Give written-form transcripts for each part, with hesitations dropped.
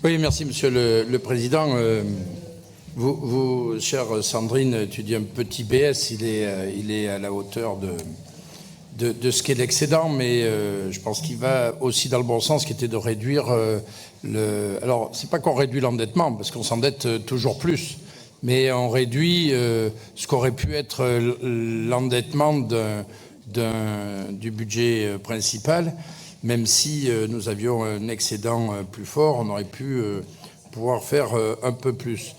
Oui, merci Monsieur le Président. Vous, chère Sandrine, tu dis un petit BS, il est à la hauteur de ce qu'est l'excédent, mais je pense qu'il va aussi dans le bon sens, qui était de réduire Alors, c'est pas qu'on réduit l'endettement, parce qu'on s'endette toujours plus, mais on réduit ce qu'aurait pu être l'endettement du budget principal. Même si nous avions un excédent plus fort, on aurait pu pouvoir faire un peu plus.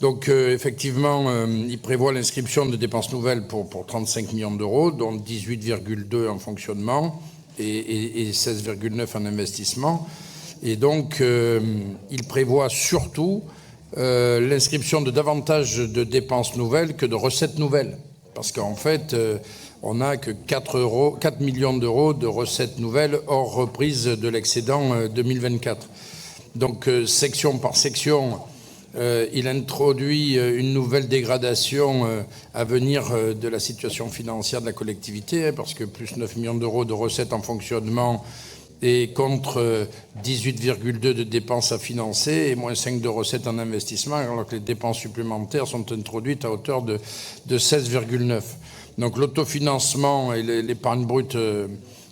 Donc effectivement, il prévoit l'inscription de dépenses nouvelles pour 35 millions d'euros, dont 18,2 en fonctionnement et 16,9 en investissement. Et donc, il prévoit surtout l'inscription de davantage de dépenses nouvelles que de recettes nouvelles. Parce qu'en fait, on n'a que 4 millions d'euros de recettes nouvelles hors reprise de l'excédent 2024. Donc, section par section, il introduit une nouvelle dégradation à venir de la situation financière de la collectivité, parce que plus 9 millions d'euros de recettes en fonctionnement et contre 18,2 de dépenses à financer et moins 5 de recettes en investissement, alors que les dépenses supplémentaires sont introduites à hauteur de 16,9. Donc l'autofinancement et l'épargne brute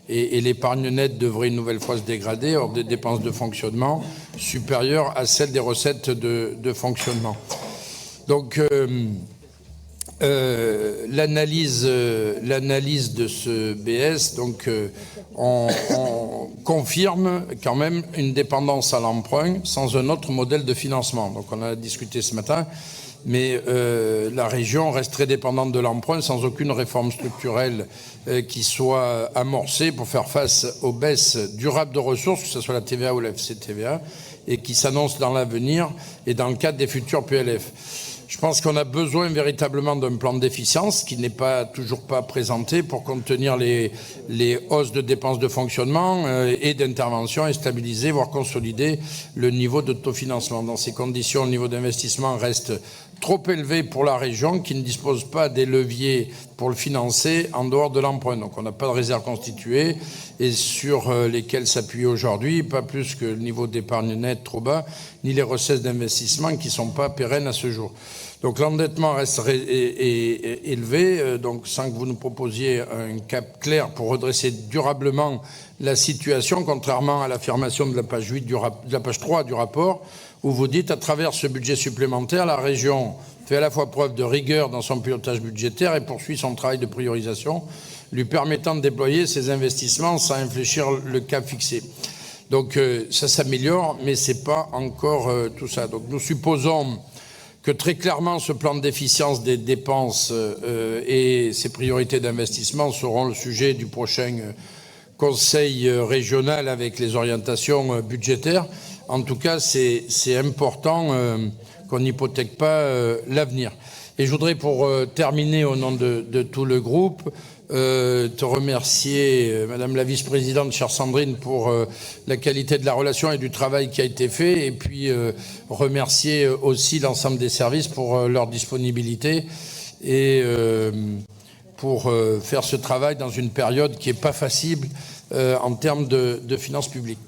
et l'épargne nette devraient une nouvelle fois se dégrader hors des dépenses de fonctionnement supérieures à celles des recettes de fonctionnement. Donc l'analyse de ce BS, donc on confirme quand même une dépendance à l'emprunt sans un autre modèle de financement. Donc on a discuté ce matin, mais la région reste très dépendante de l'emprunt sans aucune réforme structurelle qui soit amorcée pour faire face aux baisses durables de ressources, que ce soit la TVA ou la FCTVA, et qui s'annoncent dans l'avenir et dans le cadre des futurs PLF. Je pense qu'on a besoin véritablement d'un plan d'efficience qui n'est toujours pas présenté pour contenir les hausses de dépenses de fonctionnement et d'intervention et stabiliser, voire consolider le niveau d'autofinancement. Dans ces conditions, le niveau d'investissement reste trop élevé pour la région qui ne dispose pas des leviers pour le financer en dehors de l'emprunt. Donc on n'a pas de réserve constituée et sur lesquelles s'appuyer aujourd'hui, pas plus que le niveau d'épargne nette trop bas, ni les recettes d'investissement qui ne sont pas pérennes à ce jour. Donc l'endettement reste élevé, donc sans que vous nous proposiez un cap clair pour redresser durablement la situation, contrairement à l'affirmation de la page 8 de la page 3 du rapport, où vous dites, à travers ce budget supplémentaire, la région fait à la fois preuve de rigueur dans son pilotage budgétaire et poursuit son travail de priorisation, lui permettant de déployer ses investissements sans infléchir le cap fixé. Donc ça s'améliore, mais ce n'est pas encore tout ça. Donc nous supposons que très clairement ce plan d'efficience des dépenses et ses priorités d'investissement seront le sujet du prochain conseil régional avec les orientations budgétaires. En tout cas, c'est important qu'on n'hypothèque pas l'avenir. Et je voudrais, pour terminer au nom de tout le groupe, te remercier, Madame la vice-présidente, chère Sandrine, pour la qualité de la relation et du travail qui a été fait, et puis remercier aussi l'ensemble des services pour leur disponibilité et pour faire ce travail dans une période qui n'est pas facile en termes de finances publiques.